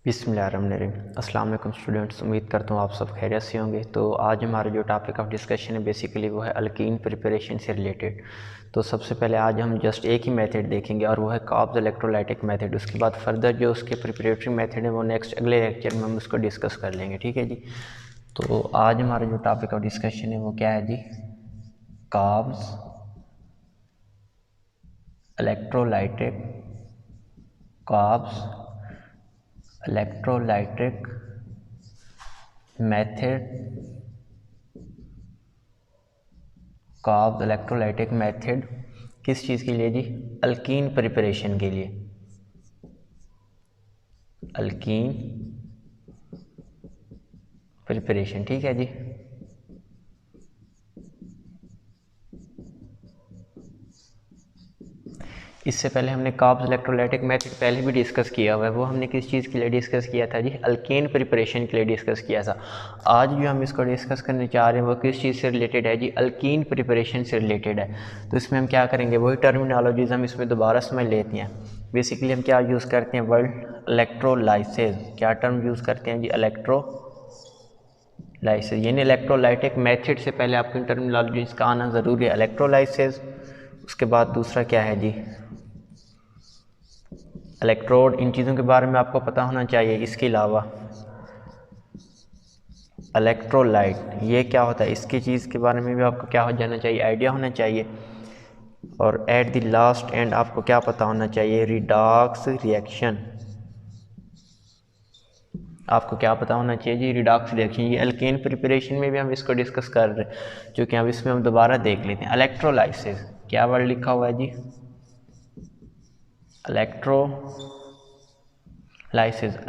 बिस्मिल्लाहिर्रहमानिर्रहीम। अस्सलाम वालेकुम स्टूडेंट्स, उम्मीद करता हूँ आप सब खैरियत से होंगे। तो आज हमारा जो टॉपिक ऑफ डिस्कशन है बेसिकली वो है अल्कीन प्रिपरेशन से रिलेटेड। तो सबसे पहले आज हम जस्ट एक ही मेथड देखेंगे और वो है कॉब्स इलेक्ट्रोलाइटिक मेथड। उसके बाद फर्दर जो उसके प्रिपरेटरी मेथड है वो नेक्स्ट अगले लेक्चर में हम उसको डिस्कस कर लेंगे, ठीक है जी। तो आज हमारा जो टॉपिक ऑफ डिस्कशन है वो क्या है जी, Kolbe's electrolytic electrolytic method, Kolbe's electrolytic method किस चीज़ के लिए जी, अल्कीन प्रिपरेशन के लिए, अल्कीन प्रिपरेशन, ठीक है जी। इससे पहले हमने कॉब्स इलेक्ट्रोलाइटिक मेथड पहले भी डिस्कस किया हुआ है। वो हमने किस चीज़ के लिए डिस्कस किया था जी, अल्केन प्रिपरेशन के लिए डिस्कस किया था। आज जो हम इसको डिस्कस करने जा रहे हैं वो किस चीज़ से रिलेटेड है जी, अल्कीन प्रिपरेशन से रिलेटेड है। तो इसमें हम क्या करेंगे, वही टर्मिनोलॉजीज हम इसमें दोबारा समझ लेते हैं। बेसिकली हम क्या यूज़ करते हैं, वर्ड इलेक्ट्रोलाइसिस, क्या टर्म यूज़ करते हैं जी, इलेक्ट्रोलाइसिस, यानी इलेक्ट्रोलाइटिक मेथड से पहले आपकी टर्मिनोलॉजीज का आना ज़रूरी है, इलेक्ट्रोलाइसिस। उसके बाद दूसरा क्या है जी, इलेक्ट्रोड। इन चीज़ों के बारे में आपको पता होना चाहिए। इसके अलावा इलेक्ट्रोलाइट, ये क्या होता है, इसकी चीज़ के बारे में भी आपको क्या हो जाना चाहिए, आइडिया होना चाहिए। और एट द लास्ट एंड आपको क्या पता होना चाहिए, रिडॉक्स रिएक्शन, आपको क्या पता होना चाहिए जी, रिडॉक्स रिएक्शन। ये अल्केन प्रिपरेशन में भी हम इसको डिस्कस कर रहे हैं, जो कि अब इसमें हम दोबारा देख लेते हैं। इलेक्ट्रोलाइसिस, क्या वर्ड लिखा हुआ है जी, इलेक्ट्रोलाइसिस।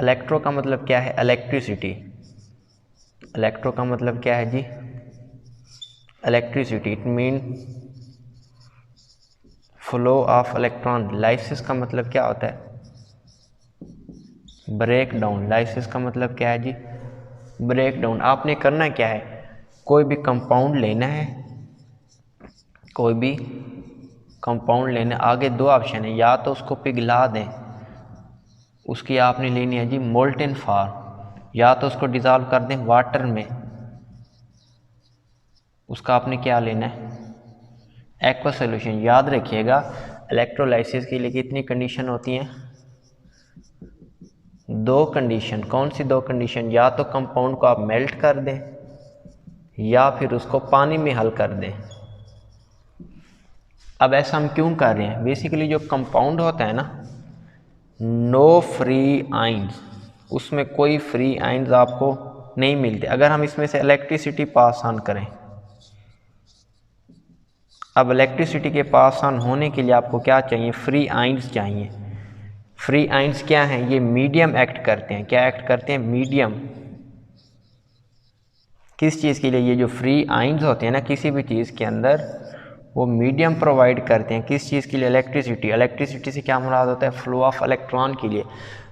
इलेक्ट्रो का मतलब क्या है, इलेक्ट्रिसिटी। इलेक्ट्रो का मतलब क्या है जी, electricity. It mean flow of electron. Lysis का मतलब क्या होता है, ब्रेक डाउन। लाइसिस का मतलब क्या है जी, ब्रेक डाउन। आपने करना क्या है, कोई भी कंपाउंड लेना है, कोई भी कंपाउंड लेना, आगे दो ऑप्शन है, या तो उसको पिघला दें, उसकी आपने लेनी है जी मोल्टेन फॉर्म, या तो उसको डिज़ोल्व कर दें वाटर में, उसका आपने क्या लेना है, एक्वा सोल्यूशन। याद रखिएगा इलेक्ट्रोलाइसिस के लिए कितनी कंडीशन होती हैं, दो कंडीशन। कौन सी दो कंडीशन, या तो कंपाउंड को आप मेल्ट कर दें या फिर उसको पानी में हल कर दें। अब ऐसा हम क्यों कर रहे हैं, बेसिकली जो कंपाउंड होता है ना, नो फ्री आइंस, उसमें कोई फ्री आइंस आपको नहीं मिलते अगर हम इसमें से इलेक्ट्रिसिटी पास ऑन करें। अब इलेक्ट्रिसिटी के पास ऑन होने के लिए आपको क्या चाहिए, फ्री आइंस चाहिए। फ्री आइंस क्या हैं, ये मीडियम एक्ट करते हैं। क्या एक्ट करते हैं, मीडियम। किस चीज़ के लिए, ये जो फ्री आइंस होते हैं ना किसी भी चीज़ के अंदर, वो मीडियम प्रोवाइड करते हैं। किस चीज़ के लिए, इलेक्ट्रिसिटी। इलेक्ट्रिसिटी से क्या मुराद होता है, फ्लो ऑफ इलेक्ट्रॉन के लिए।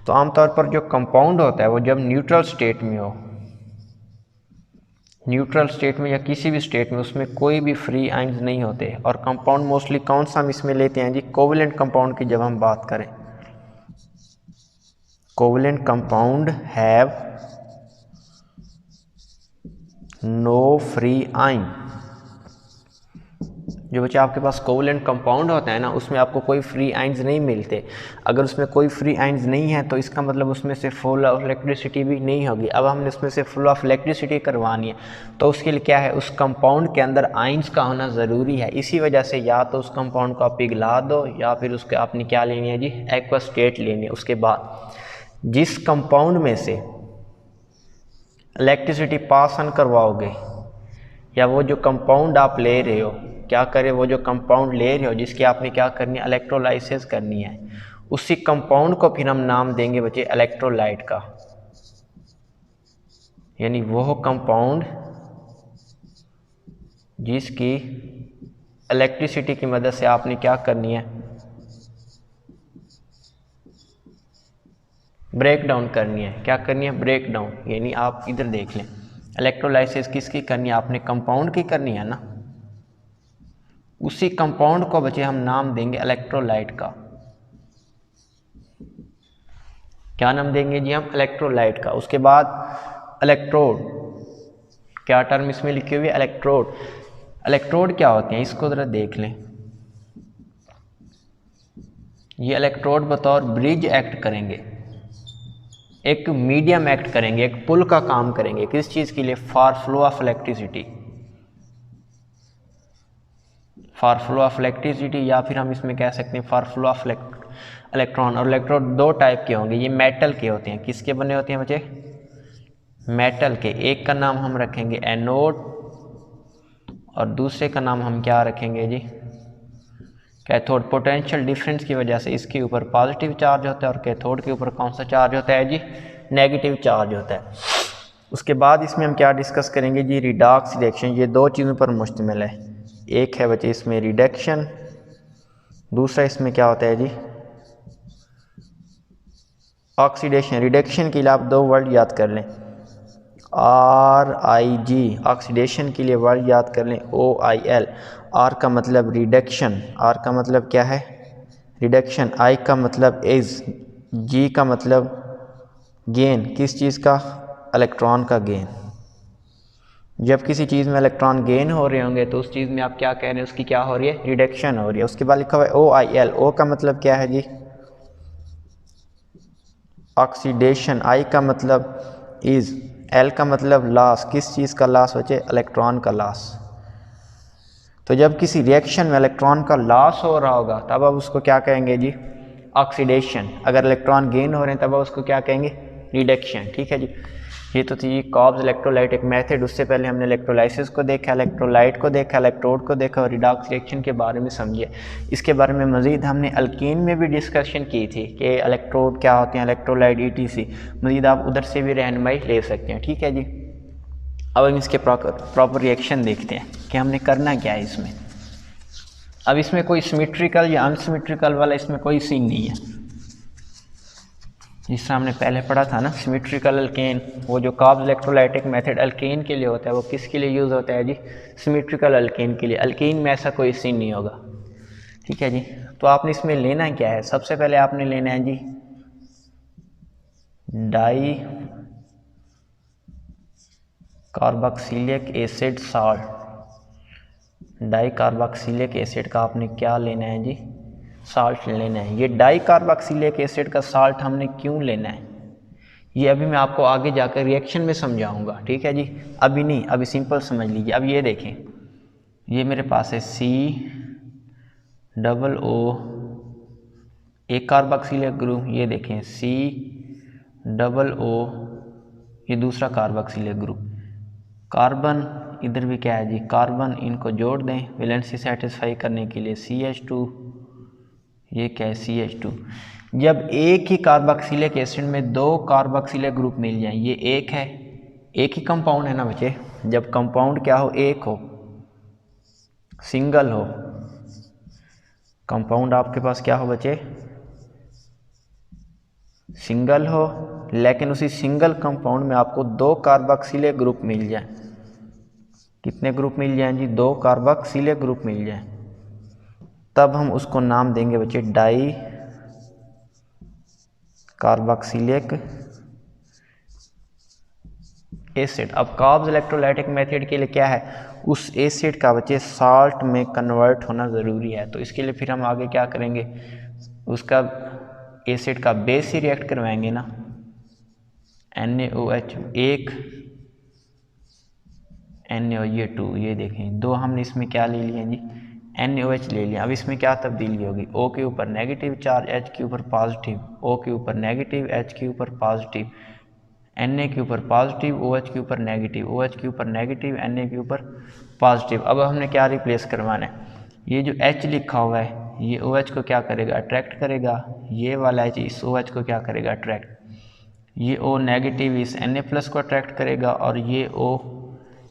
तो आमतौर पर जो कंपाउंड होता है वो जब न्यूट्रल स्टेट में हो, न्यूट्रल स्टेट में या किसी भी स्टेट में, उसमें कोई भी फ्री आइंस नहीं होते। और कंपाउंड मोस्टली कौन सा हम इसमें लेते हैं जी, कोवेलेंट कंपाउंड की जब हम बात करें, covalent compound have no free ion. जो बच्चे आपके पास कोवेलेंट कंपाउंड होता है ना, उसमें आपको कोई फ्री आइंस नहीं मिलते। अगर उसमें कोई फ्री आइंस नहीं है तो इसका मतलब उसमें से फ्लो ऑफ इलेक्ट्रिसिटी भी नहीं होगी। अब हमने उसमें से फ्लो ऑफ इलेक्ट्रिसिटी करवानी है तो उसके लिए क्या है, उस कंपाउंड के अंदर आइंस का होना ज़रूरी है। इसी वजह से या तो उस कंपाउंड को आप पिघला दो या फिर उसके आपने क्या लेनी है जी, एक्वा स्टेट लेनी है। उसके बाद जिस कंपाउंड में से इलेक्ट्रिसिटी पास ऑन करवाओगे, या वो जो कंपाउंड आप ले रहे हो, क्या करें, वो जो कंपाउंड ले रहे हो जिसकी आपने क्या करनी है, इलेक्ट्रोलाइसिस करनी है, उसी कंपाउंड को फिर हम नाम देंगे बच्चे इलेक्ट्रोलाइट का। यानी वो कंपाउंड जिसकी इलेक्ट्रिसिटी की मदद से आपने क्या करनी है, ब्रेक डाउन करनी है। क्या करनी है, ब्रेक डाउन। यानी आप इधर देख लें, इलेक्ट्रोलाइसिस किसकी करनी है, आपने कंपाउंड की करनी है ना, उसी कंपाउंड को बच्चे हम नाम देंगे इलेक्ट्रोलाइट का। क्या नाम देंगे जी हम? इलेक्ट्रोलाइट का। उसके बाद इलेक्ट्रोड, क्या टर्म इसमें लिखी हुई है? इलेक्ट्रोड। इलेक्ट्रोड क्या होते हैं इसको ज़रा देख लें। ये इलेक्ट्रोड बतौर ब्रिज एक्ट करेंगे, एक मीडियम एक्ट करेंगे, एक पुल का काम करेंगे। किस चीज़ के लिए? For flow of electricity, for flow of electricity, या फिर हम इसमें कह सकते हैं फॉर फ्लो ऑफ इलेक्ट्रॉन। और इलेक्ट्रोड दो टाइप के होंगे, ये मेटल के होते हैं। किसके बने होते हैं बच्चे? मेटल के। एक का नाम हम रखेंगे एनोड और दूसरे का नाम हम क्या रखेंगे जी? कैथोड। पोटेंशियल डिफरेंस की वजह से इसके ऊपर पॉजिटिव चार्ज होता है और कैथोड के ऊपर कौन सा चार्ज होता है जी? नेगेटिव चार्ज होता है। उसके बाद इसमें हम क्या डिस्कस करेंगे जी? Redox reaction. ये दो चीज़ों पर मुश्तमिल है। एक है बच्चे इसमें रिडक्शन, दूसरा इसमें क्या होता है जी? ऑक्सीडेशन। रिडक्शन के लिए आप दो वर्ड याद कर लें, RIG। ऑक्सीडेशन के लिए वर्ड याद कर लें OIL। R का मतलब रिडक्शन, R का मतलब क्या है? रिडक्शन। I का मतलब इज, G का मतलब गेन। किस चीज़ का? इलेक्ट्रॉन का गेन। जब किसी चीज़ में इलेक्ट्रॉन गेन हो रहे होंगे तो उस चीज़ में आप क्या कह रहे हैं? उसकी क्या हो रही है? रिडक्शन हो रही है। उसके बाद लिखा हुआ है OIL। O का मतलब क्या है जी? ऑक्सीडेशन। I का मतलब इज, L का मतलब लॉस। किस चीज़ का लॉस बचे? इलेक्ट्रॉन का लॉस। तो जब किसी रिएक्शन में इलेक्ट्रॉन का लॉस हो रहा होगा तब आप उसको क्या कहेंगे जी? ऑक्सीडेशन। अगर इलेक्ट्रॉन गेन हो रहे हैं तब आप उसको क्या कहेंगे? रिडक्शन। ठीक है जी। ये तो थी कॉब्स इलेक्ट्रोलाइट एक मेथड। उससे पहले हमने इलेक्ट्रोलाइसिस को देखा, इलेक्ट्रोलाइट को देखा, इलेक्ट्रोड को देखा और रिडॉक्स रिएक्शन के बारे में समझिए। इसके बारे में मज़ीद हमने अल्कीन में भी डिस्कशन की थी कि इलेक्ट्रोड क्या होते हैं, इलेक्ट्रोलाइट ETC। मज़ीद आप उधर से भी रहनुमाई ले सकते हैं। ठीक है जी। अब हम इसके प्रॉपर रिएक्शन देखते हैं कि हमने करना क्या है इसमें। अब इसमें कोई सिमेट्रिकल या अनसिमेट्रिकल वाला इसमें कोई सीन नहीं है। जिस तरह हमने पहले पढ़ा था ना, सिमेट्रिकल अल्केन, वो जो कॉब्स इलेक्ट्रोलाइटिक मेथड अल्केन के लिए होता है वो किसके लिए यूज़ होता है जी? सिमेट्रिकल अल्केन के लिए। अल्केन में ऐसा कोई सीन नहीं होगा। ठीक है जी। तो आपने इसमें लेना क्या है? सबसे पहले आपने लेना है जी di carboxylic acid salt. Di carboxylic acid का आपने क्या लेना है जी? साल्ट लेना है। ये डाई कार्बोक्सिलिक एसिड का साल्ट हमने क्यों लेना है ये अभी मैं आपको आगे जाकर रिएक्शन में समझाऊंगा। ठीक है जी। अभी नहीं, अभी सिंपल समझ लीजिए। अब ये देखें, ये मेरे पास है COO, एक कार्बोक्सिलिक ग्रुप। ये देखें COO, ये दूसरा कार्बोक्सिलिक ग्रुप। कार्बन इधर भी क्या है जी? कार्बन। इनको जोड़ दें वैलेंसी सेटिस्फाई करने के लिए। CH2, ये क्या है? CH2। जब एक ही कार्बोक्सिलिक एसिड में दो कार्बोक्सिलिक ग्रुप मिल जाएं, ये एक है, एक ही कंपाउंड है ना बच्चे। जब कंपाउंड क्या हो? एक हो, सिंगल हो। कंपाउंड आपके पास क्या हो बच्चे? सिंगल हो। लेकिन उसी सिंगल कंपाउंड में आपको दो कार्बोक्सिलिक ग्रुप मिल जाए। कितने ग्रुप मिल जाएं जी? दो कार्बोक्सिलिक ग्रुप मिल जाएं। तब हम उसको नाम देंगे बच्चे डाई कार्बोक्सिलिक एसिड। अब कॉब्स इलेक्ट्रोलाइटिक मेथड के लिए क्या है? उस एसिड का बच्चे साल्ट में कन्वर्ट होना ज़रूरी है। तो इसके लिए फिर हम आगे क्या करेंगे? उसका एसिड का बेस ही रिएक्ट करवाएंगे ना। NaOH एक, NaO ये 2। ये देखें दो हमने इसमें क्या ले लिए जी? NaOH ले लिया। अब इसमें क्या तब्दीली होगी? O के ऊपर नेगेटिव चार्ज, H के ऊपर पॉजिटिव। O के ऊपर नेगेटिव, H के ऊपर पॉजिटिव। Na के ऊपर पॉजिटिव, OH के ऊपर नेगेटिव। OH के ऊपर नेगेटिव, Na के ऊपर पॉजिटिव। अब हमने क्या रिप्लेस करवाना है? ये जो H लिखा हुआ है ये OH को क्या करेगा? अट्रैक्ट करेगा। ये वाला H इस OH को क्या करेगा? अट्रैक्ट। ये O नेगेटिव इस Na+ को अट्रैक्ट करेगा और ये O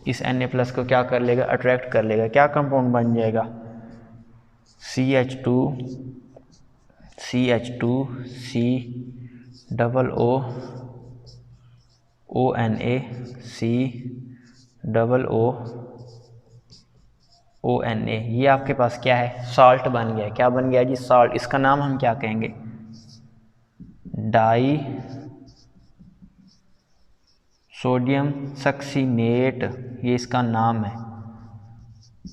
इस Na+ को क्या कर लेगा? अट्रैक्ट कर लेगा। क्या कंपाउंड बन जाएगा? CH2 COO ONA COONA। ये आपके पास क्या है? सॉल्ट बन गया। क्या बन गया जी? सॉल्ट। इसका नाम हम क्या कहेंगे? डाई सोडियम सक्सीनेट, ये इसका नाम है,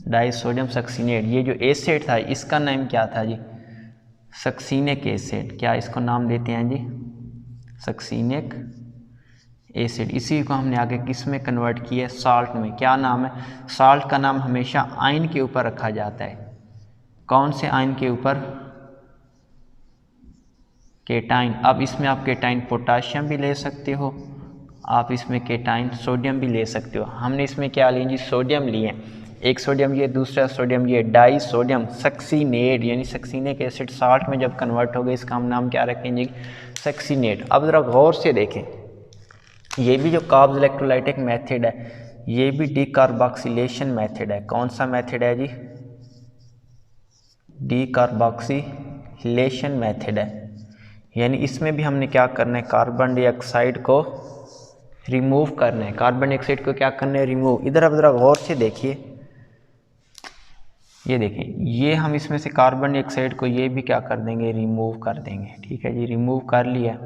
डाइसोडियम सक्सीनेट। ये जो एसिड था इसका नाम क्या था जी? Succinic acid. क्या इसको नाम देते हैं जी? Succinic acid. इसी को हमने आगे किस में कन्वर्ट किया? साल्ट में। क्या नाम है? साल्ट का नाम हमेशा आयन के ऊपर रखा जाता है। कौन से आयन के ऊपर? केटाइन। अब इसमें आप केटाइन पोटाशियम भी ले सकते हो, आप इसमें केटाइन सोडियम भी ले सकते हो। हमने इसमें क्या लिए जी? सोडियम लिए। एक सोडियम ये, दूसरा सोडियम ये, डाई सोडियम सक्सीनेट, यानी सक्सीनिक एसिड साल्ट में जब कन्वर्ट हो गए इसका हम नाम क्या रखेंगे? सक्सीनेट। अब ज़रा गौर से देखें, ये भी जो कार्ब्स इलेक्ट्रोलाइटिक मेथड है ये भी डीकार्बोक्सिलेशन मेथड है। कौन सा मेथड है जी? डीकार्बोक्सिलेशन मेथड है। यानी इसमें भी हमने क्या करना है? कार्बन डाइऑक्साइड को रिमूव करना है। कार्बन डाइऑक्साइड को क्या करना है? रिमूव। इधर अब ज़रा गौर से देखिए, ये देखें, ये हम इसमें से कार्बन डाइऑक्साइड को ये भी क्या कर देंगे? रिमूव कर देंगे। ठीक है जी, रिमूव कर लिया।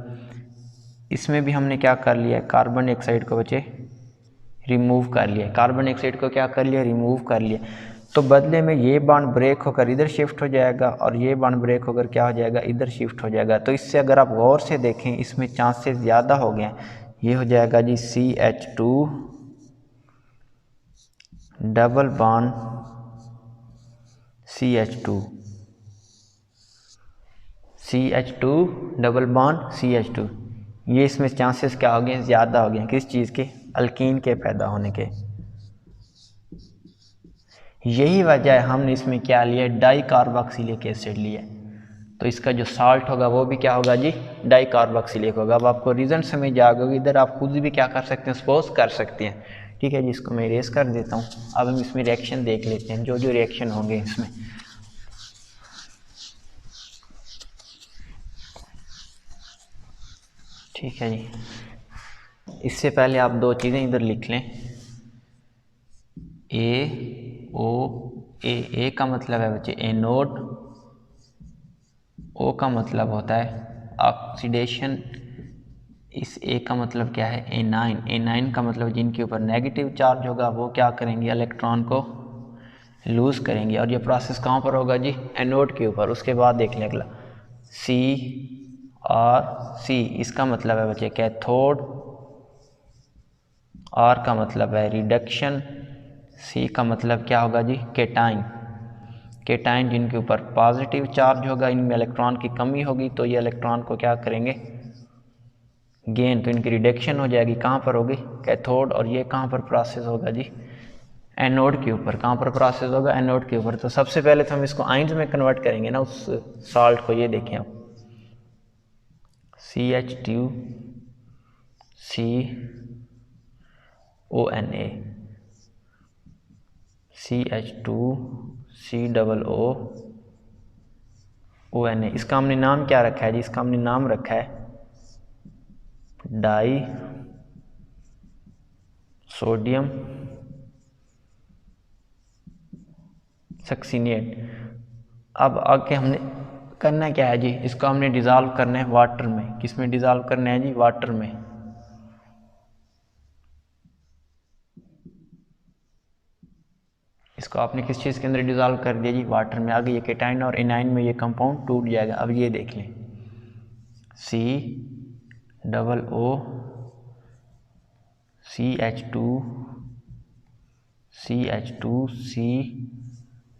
इसमें भी हमने क्या कर लिया? कार्बन डाइऑक्साइड को बच्चे रिमूव कर लिया। कार्बन डाइऑक्साइड को क्या कर लिया? रिमूव कर लिया। तो बदले में ये बॉन्ड ब्रेक होकर इधर शिफ्ट हो जाएगा और ये बॉन्ड ब्रेक होकर क्या हो जाएगा? इधर शिफ्ट हो जाएगा। तो इससे अगर आप गौर से देखें इसमें चांसेस ज़्यादा हो गए हैं। ये हो जाएगा जी CH2 double bond CH2 double bond CH2। ये इसमें चांसेस क्या हो गए? ज़्यादा हो गए। किस चीज़ के? अल्कीन के पैदा होने के। यही वजह है हमने इसमें क्या लिया? डाई कार्बोक्सिलिक एसिड लिया। तो इसका जो साल्ट होगा वो भी क्या होगा जी? डाई कार्बोक्सिलिक होगा। अब आपको रीज़न समझ आ गया। इधर आप खुद भी क्या कर सकते हैं? सपोज कर सकते हैं। ठीक है जी, इसको मैं इरेज कर देता हूँ। अब हम इसमें रिएक्शन देख लेते हैं, जो जो रिएक्शन होंगे इसमें। ठीक है जी, इससे पहले आप दो चीज़ें इधर लिख लें। ए का मतलब है बच्चे एनोड, ओ का मतलब होता है ऑक्सीडेशन। इस ए का मतलब क्या है? एनाइन का मतलब जिनके ऊपर नेगेटिव चार्ज होगा वो क्या करेंगे? इलेक्ट्रॉन को लूज़ करेंगे। और ये प्रोसेस कहाँ पर होगा जी? एनोड के ऊपर। उसके बाद देख लें अगला C, इसका मतलब है बच्चे कैथोड, R का मतलब है रिडक्शन, C का मतलब क्या होगा जी? केटाइन जिनके ऊपर पॉजिटिव चार्ज होगा, इनमें इलेक्ट्रॉन की कमी होगी तो ये इलेक्ट्रॉन को क्या करेंगे? गेन। तो इनकी रिडक्शन हो जाएगी। कहाँ पर होगी? कैथोड। और ये कहाँ पर प्रोसेस होगा जी? एनोड के ऊपर। कहाँ पर प्रोसेस होगा? एनोड के ऊपर। तो सबसे पहले तो हम इसको आयंस में कन्वर्ट करेंगे ना उस साल्ट को। ये देखें आप, CH2 CONA, CH2 COONA। इसका हमने नाम क्या रखा है जी? इसका हमने नाम रखा है डाई सोडियम सक्सीनेट। अब आगे हमने करना क्या है जी? इसको हमने डिज़ोल्व करना है वाटर में। किस में डिज़ोल्व करना है जी? वाटर में। इसको आपने किस चीज़ के अंदर डिज़ोल्व कर दिया जी? वाटर में। आगे ये केटाइन और एनाइन में ये कंपाउंड टूट जाएगा। अब ये देख लें COO CH2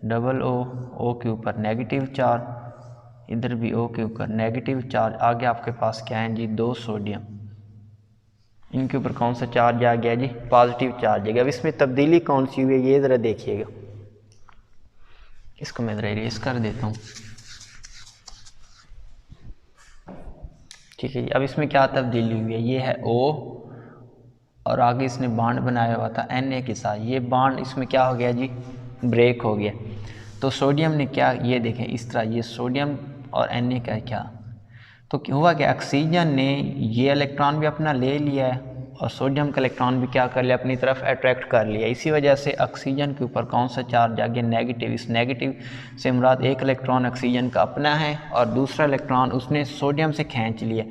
COO के ऊपर नेगेटिव चार्ज, इधर भी O के ऊपर नेगेटिव चार्ज। आगे आपके पास क्या है जी? दो सोडियम, इनके ऊपर कौन सा चार्ज आ गया जी? पॉजिटिव चार्ज आ गया। अब इसमें तब्दीली कौन सी हुई है ये ज़रा देखिएगा। इसको मैं ज़रा इरेज कर देता हूँ। ठीक है जी, अब इसमें क्या तब्दीली हुई है? ये है O और आगे इसने बॉन्ड बनाया हुआ था Na के साथ। ये बॉन्ड इसमें क्या हो गया जी? ब्रेक हो गया। तो सोडियम ने क्या, ये देखें इस तरह, ये सोडियम और Na का क्या, तो हुआ कि ऑक्सीजन ने ये इलेक्ट्रॉन भी अपना ले लिया है और सोडियम का इलेक्ट्रॉन भी क्या कर लिया? अपनी तरफ अट्रैक्ट कर लिया। इसी वजह से ऑक्सीजन के ऊपर कौन सा चार्ज आ गया? नेगेटिव। इस नेगेटिव से मुराद एक इलेक्ट्रॉन ऑक्सीजन का अपना है और दूसरा इलेक्ट्रॉन उसने सोडियम से खींच लिया।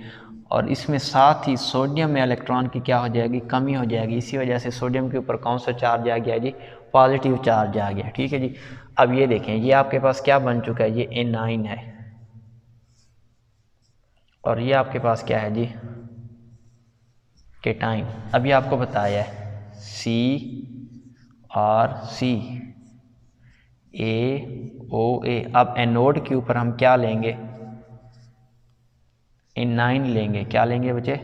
और इसमें साथ ही सोडियम में इलेक्ट्रॉन की क्या हो जाएगी, कमी हो जाएगी। इसी वजह से सोडियम के ऊपर कौन सा चार्ज आ गया जी, पॉजिटिव चार्ज आ गया। ठीक है जी। अब ये देखें, ये आपके पास क्या बन चुका है, ये N9 है और ये आपके पास क्या है जी, केटाइन। अभी आपको बताया है CR+C AOA। अब एनोड के ऊपर हम क्या लेंगे, N9 लेंगे। क्या लेंगे बच्चे,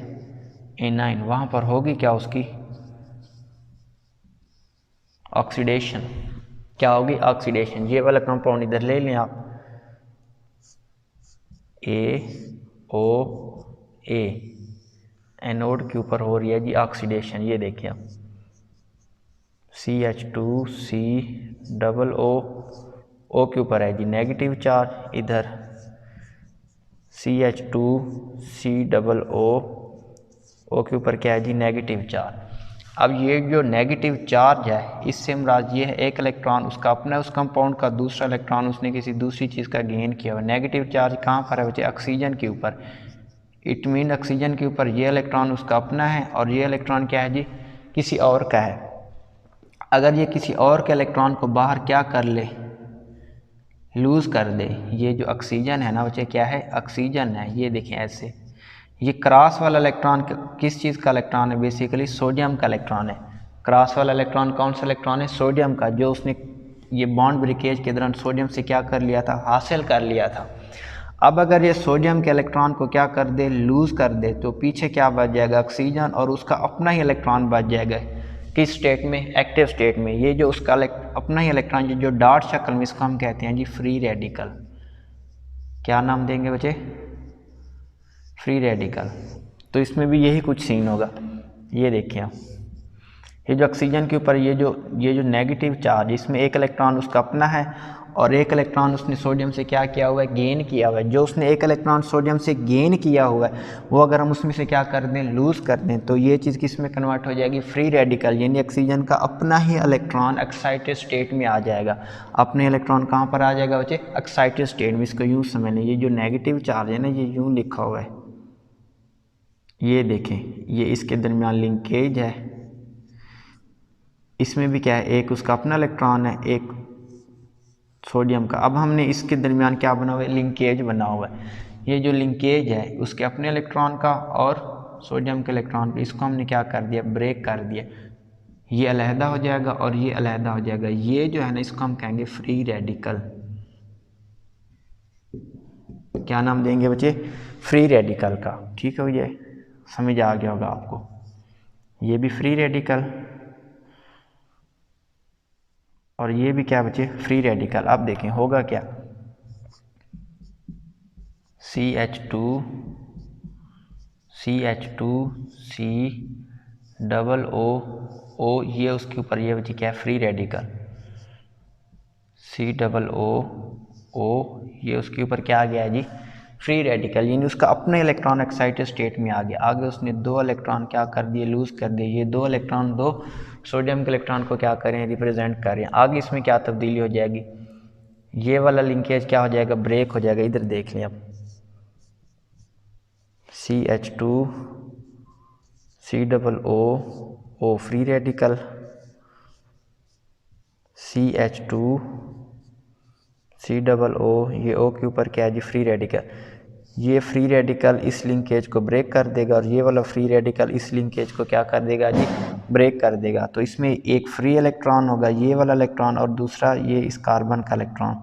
N9। वहाँ पर होगी क्या उसकी ऑक्सीडेशन, क्या होगी ऑक्सीडेशन। ये वाला कंपाउंड इधर ले लें आप, AOA, एनोड के ऊपर हो रही है जी ऑक्सीडेशन। ये देखिए आप, CH2COO, O के ऊपर है जी नेगेटिव चार्ज, इधर CH2COO, O के ऊपर क्या है जी, नेगेटिव चार्ज। अब ये जो नेगेटिव चार्ज है, इससे मुराद ये है एक इलेक्ट्रॉन उसका अपना, उस कंपाउंड का दूसरा इलेक्ट्रॉन उसने किसी दूसरी चीज़ का गेन किया हुआ। नेगेटिव चार्ज कहाँ पर है बच्चे, ऑक्सीजन के ऊपर। इट मीन ऑक्सीजन के ऊपर ये इलेक्ट्रॉन उसका अपना है और ये इलेक्ट्रॉन क्या है जी, किसी और का है। अगर ये किसी और के इलेक्ट्रॉन को बाहर क्या कर ले, लूज़ कर दे, ये जो ऑक्सीजन है ना बच्चे, क्या है, ऑक्सीजन है। ये देखें ऐसे, ये क्रॉस वाला इलेक्ट्रॉन किस चीज़ का इलेक्ट्रॉन है, बेसिकली सोडियम का इलेक्ट्रॉन है। क्रॉस वाला इलेक्ट्रॉन कौन सा इलेक्ट्रॉन है, सोडियम का, जो उसने ये बॉन्ड ब्रेकेज के दौरान सोडियम से क्या कर लिया था, हासिल कर लिया था। अब अगर ये सोडियम के इलेक्ट्रॉन को क्या कर दे, लूज़ कर दे, तो पीछे क्या बच जाएगा, ऑक्सीजन, और उसका अपना ही इलेक्ट्रॉन बच जाएगा। किस स्टेट में, एक्टिव स्टेट में। ये जो उसका अपना ही इलेक्ट्रॉन जो डॉट शक्ल में, इसको हम कहते हैं जी फ्री रेडिकल। क्या नाम देंगे बच्चे, फ्री रेडिकल। तो इसमें भी यही कुछ सीन होगा। ये देखिए आप, ये जो ऑक्सीजन के ऊपर ये जो नेगेटिव चार्ज, इसमें एक इलेक्ट्रॉन उसका अपना है और एक इलेक्ट्रॉन उसने सोडियम से क्या किया हुआ है, गेन किया हुआ है। जो उसने एक इलेक्ट्रॉन सोडियम से गेन किया हुआ है, वो अगर हम उसमें से क्या कर दें, लूज़ कर दें, तो ये चीज़ किस में कन्वर्ट हो जाएगी, फ्री रेडिकल। यानी ऑक्सीजन का अपना ही इलेक्ट्रॉन एक्साइटेड स्टेट में आ जाएगा। अपने इलेक्ट्रॉन कहाँ पर आ जाएगा बच्चे, एक्साइटेड स्टेट में। इसको यूँ समझ लें, ये जो नेगेटिव चार्ज है ना, ये यूँ लिखा हुआ है, ये देखें, ये इसके दरमियान लिंकेज है। इसमें भी क्या है, एक उसका अपना इलेक्ट्रॉन है, एक सोडियम का। अब हमने इसके दरमियान क्या बना हुआ है, लिंकेज बना हुआ है। ये जो लिंकेज है उसके अपने इलेक्ट्रॉन का और सोडियम के इलेक्ट्रॉन का, इसको हमने क्या कर दिया, ब्रेक कर दिया। ये अलहदा हो जाएगा और ये अलहदा हो जाएगा। ये जो है ना, इसको हम कहेंगे फ्री रेडिकल। क्या नाम देंगे बच्चे, फ्री रेडिकल का। ठीक है, ये समझ आ गया होगा आपको। ये भी फ्री रेडिकल और ये भी क्या बच्चे, फ्री रेडिकल। अब देखें होगा क्या, CH2COO, ये उसके ऊपर ये बच्चे क्या है, फ्री रेडिकल। COO, ये उसके ऊपर क्या आ गया है जी, फ्री रेडिकल। यानी उसका अपना इलेक्ट्रॉन एक्साइटेड स्टेट में आ गया। आगे उसने दो इलेक्ट्रॉन क्या कर दिए, लूज़ कर दिए। ये दो इलेक्ट्रॉन, दो सोडियम के इलेक्ट्रॉन को क्या करें, रिप्रेजेंट करें। आगे इसमें क्या तब्दीली हो जाएगी, ये वाला लिंकेज क्या हो जाएगा, ब्रेक हो जाएगा। इधर देख लें आप, CH2COO फ्री रेडिकल, CH2COO, ये O के ऊपर क्या है जी, फ्री रेडिकल। ये फ्री रेडिकल इस लिंकेज को ब्रेक कर देगा और ये वाला फ्री रेडिकल इस लिंकेज को क्या कर देगा जी, ब्रेक कर देगा। तो इसमें एक फ्री इलेक्ट्रॉन होगा, ये वाला इलेक्ट्रॉन, और दूसरा ये इस कार्बन का इलेक्ट्रॉन।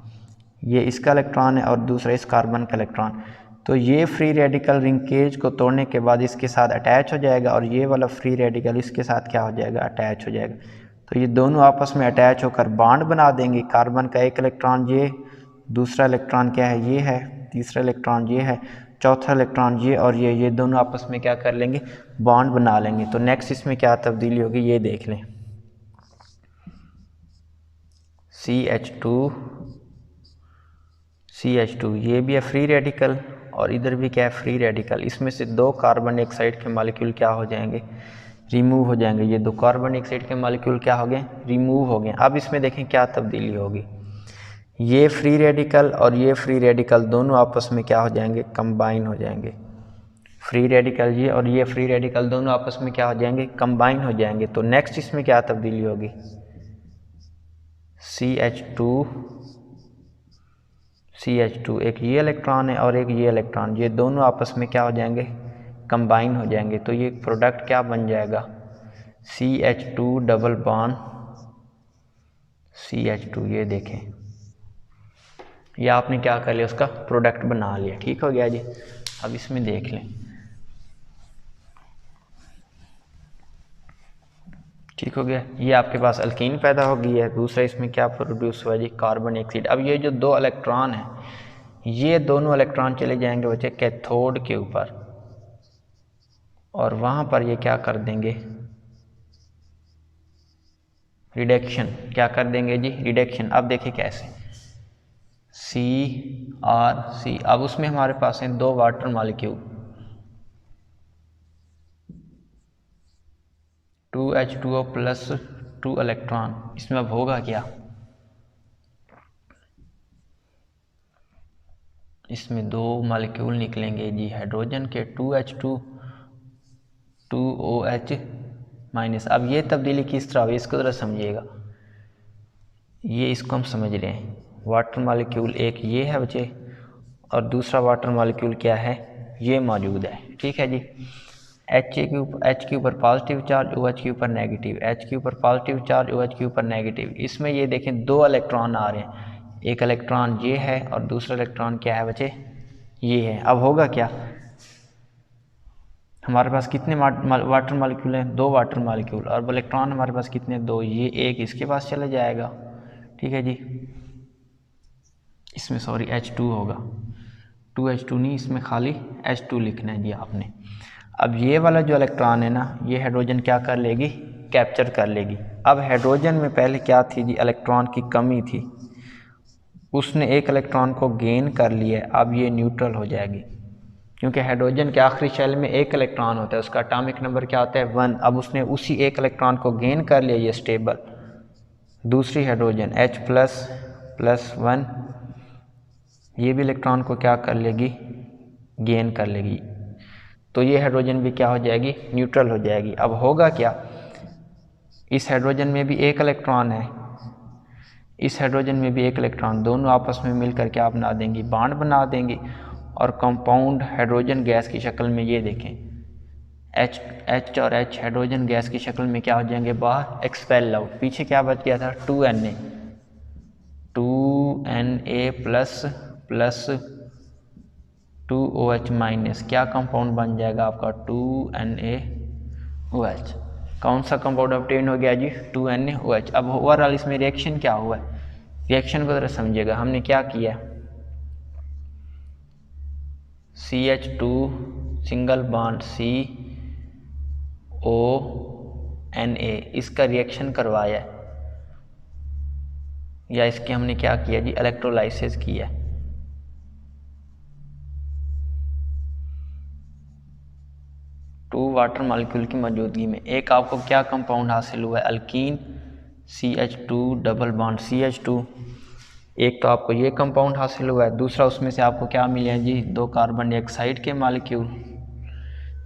ये इसका इलेक्ट्रॉन है और दूसरा इस कार्बन का इलेक्ट्रॉन। तो ये फ्री रेडिकल लिंकेज को तोड़ने के बाद इसके साथ अटैच हो जाएगा और ये वाला फ्री रेडिकल इसके साथ क्या हो जाएगा, अटैच हो जाएगा। तो ये दोनों आपस में अटैच होकर बॉन्ड बना देंगे। कार्बन का एक इलेक्ट्रॉन ये, दूसरा इलेक्ट्रॉन क्या है, ये है, तीसरा इलेक्ट्रॉन ये है, चौथा इलेक्ट्रॉन ये, और ये दोनों आपस में क्या कर लेंगे, बॉन्ड बना लेंगे। तो नेक्स्ट इसमें क्या तब्दीली होगी, ये देख लें। CH2 ये भी है फ्री रेडिकल और इधर भी क्या है, फ्री रेडिकल। इसमें से दो कार्बन डाइऑक्साइड के मॉलिक्यूल क्या हो जाएंगे, रिमूव हो जाएंगे। ये दो कार्बन डाइऑक्साइड के मॉलिक्यूल क्या हो गए, रिमूव हो गए। अब इसमें देखें क्या तब्दीली होगी, ये फ्री रेडिकल और ये फ्री रेडिकल दोनों आपस में क्या हो जाएंगे, कंबाइन हो जाएंगे। फ्री रेडिकल ये और ये फ्री रेडिकल दोनों आपस में क्या हो जाएंगे, कंबाइन हो जाएंगे। तो नेक्स्ट इसमें क्या तब्दीली होगी, CH2 एक ये इलेक्ट्रॉन है और एक ये इलेक्ट्रॉन, ये दोनों आपस में क्या हो जाएंगे, कंबाइन हो जाएंगे। तो ये प्रोडक्ट क्या बन जाएगा, CH2 डबल बॉन्ड CH2। ये देखें, ये आपने क्या कर लिया, उसका प्रोडक्ट बना लिया। ठीक हो गया जी। अब इसमें देख लें, ठीक हो गया। ये आपके पास अल्कीन पैदा हो गई है। दूसरा इसमें क्या प्रोड्यूस हुआ जी, कार्बन डाइऑक्साइड। अब ये जो दो इलेक्ट्रॉन हैं, ये दोनों इलेक्ट्रॉन चले जाएंगे बच्चे कैथोड के ऊपर, और वहाँ पर ये क्या कर देंगे, रिडक्शन। क्या कर देंगे जी, रिडक्शन। अब देखिए कैसे, CR3। अब उसमें हमारे पास हैं दो water molecule, 2H2O plus 2 electron. इसमें अब होगा क्या, इसमें दो मॉलिक्यूल निकलेंगे जी हाइड्रोजन के, 2H2 2OH माइनस। अब ये तब्दीली किस तरह हुई, इसको ज़रा समझिएगा। ये इसको हम समझ रहे हैं, वाटर मॉलिक्यूल एक ये है बच्चे, और दूसरा वाटर मॉलिक्यूल क्या है, ये मौजूद है। ठीक है जी। H के ऊपर पॉजिटिव चार्ज, OH के ऊपर नेगेटिव, H के ऊपर पॉजिटिव चार्ज, OH के ऊपर नेगेटिव। इसमें ये देखें दो इलेक्ट्रॉन आ रहे हैं, एक इलेक्ट्रॉन ये है और दूसरा इलेक्ट्रॉन क्या है बच्चे, ये है। अब होगा क्या, हमारे पास कितने वाटर मॉलिक्यूल हैं, दो वाटर मॉलिक्यूल, और इलेक्ट्रॉन हमारे पास कितने, दो। ये एक इसके पास चला जाएगा, ठीक है जी। इसमें सॉरी H2 होगा, 2H2 नहीं, इसमें खाली H2 लिखना है जी आपने। अब ये वाला जो इलेक्ट्रॉन है ना, ये हाइड्रोजन क्या कर लेगी, कैप्चर कर लेगी। अब हाइड्रोजन में पहले क्या थी जी, इलेक्ट्रॉन की कमी थी, उसने एक इलेक्ट्रॉन को गेन कर लिया। अब ये न्यूट्रल हो जाएगी, क्योंकि हाइड्रोजन के आखिरी शेल में एक इलेक्ट्रॉन होता है, उसका एटॉमिक नंबर क्या होता है, 1। अब उसने उसी एक इलेक्ट्रॉन को गेन कर लिया, ये स्टेबल। दूसरी हाइड्रोजन H प्लस 1, ये भी इलेक्ट्रॉन को क्या कर लेगी, गेन कर लेगी। तो ये हाइड्रोजन भी क्या हो जाएगी, न्यूट्रल हो जाएगी। अब होगा क्या, इस हाइड्रोजन में भी एक इलेक्ट्रॉन है, इस हाइड्रोजन में भी एक इलेक्ट्रॉन, दोनों आपस में मिलकर क्या बना देंगी, बॉन्ड बना देंगी, और कंपाउंड हाइड्रोजन गैस की शक्ल में, ये देखें H और H हाइड्रोजन गैस की शक्ल में क्या हो जाएंगे, बाहर एक्सपेल आउट। पीछे क्या बच गया था, 2Na प्लस 2OH माइनस। क्या कंपाउंड बन जाएगा आपका, 2NaOH। कौन सा कंपाउंड ऑब्टेन हो गया जी, 2NaOH। अब ओवरऑल इसमें रिएक्शन क्या हुआ है, रिएक्शन को ज़रा समझिएगा। हमने क्या किया, CH2 सिंगल बॉन्ड CONA, इसका रिएक्शन करवाया है, या इसके हमने क्या किया जी, इलेक्ट्रोलाइसिस किया। टू वाटर मॉलिक्यूल की मौजूदगी में एक आपको क्या कंपाउंड हासिल हुआ है, alkyne CH2 double bond CH2। एक तो आपको ये कंपाउंड हासिल हुआ है, दूसरा उसमें से आपको क्या मिले हैं जी, दो कार्बन डाइऑक्साइड के मॉलिक्यूल,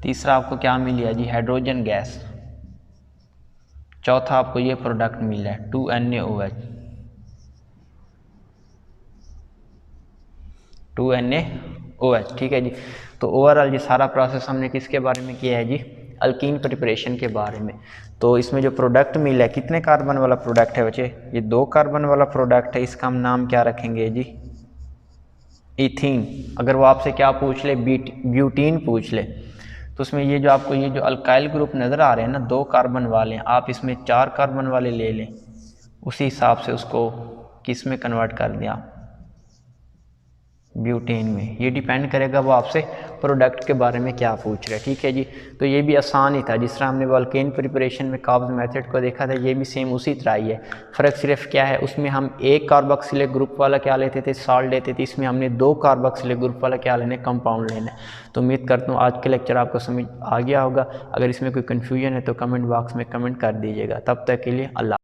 तीसरा आपको क्या मिली है जी, हाइड्रोजन गैस, चौथा आपको ये प्रोडक्ट मिला है 2NaOH। ठीक है जी। तो ओवरऑल ये सारा प्रोसेस हमने किसके बारे में किया है जी, अल्कीन प्रिपरेशन के बारे में। तो इसमें जो प्रोडक्ट मिला है, कितने कार्बन वाला प्रोडक्ट है बच्चे, ये 2 कार्बन वाला प्रोडक्ट है। इसका हम नाम क्या रखेंगे जी, इथीन। अगर वो आपसे क्या पूछ ले, ब्यूटीन पूछ ले, तो उसमें ये जो आपको ये जो अल्काइल ग्रुप नज़र आ रहे हैं ना, 2 कार्बन वाले, आप इसमें 4 कार्बन वाले ले लें, उसी हिसाब से उसको किस में कन्वर्ट कर दें आप, ब्यूटेन में। ये डिपेंड करेगा वो आपसे प्रोडक्ट के बारे में क्या पूछ रहा है। ठीक है जी। तो ये भी आसान ही था, जिस तरह हमने वोल्केन प्रिपरेशन में काब्स मेथड को देखा था, ये भी सेम उसी तरह ही है। फ़र्क सिर्फ क्या है, उसमें हम 1 कार्बोक्सिलिक ग्रुप वाला क्या लेते थे, सॉल्ट लेते थे। इसमें हमने 2 कार्बोक्सिलिक ग्रुप वाला क्या लेना है, कंपाउंड लेना है। तो उम्मीद करता हूँ आज के लेक्चर आपको समझ आ गया होगा। अगर इसमें कोई कन्फ्यूजन है तो कमेंट बॉक्स में कमेंट कर दीजिएगा। तब तक के लिए अल्लाह।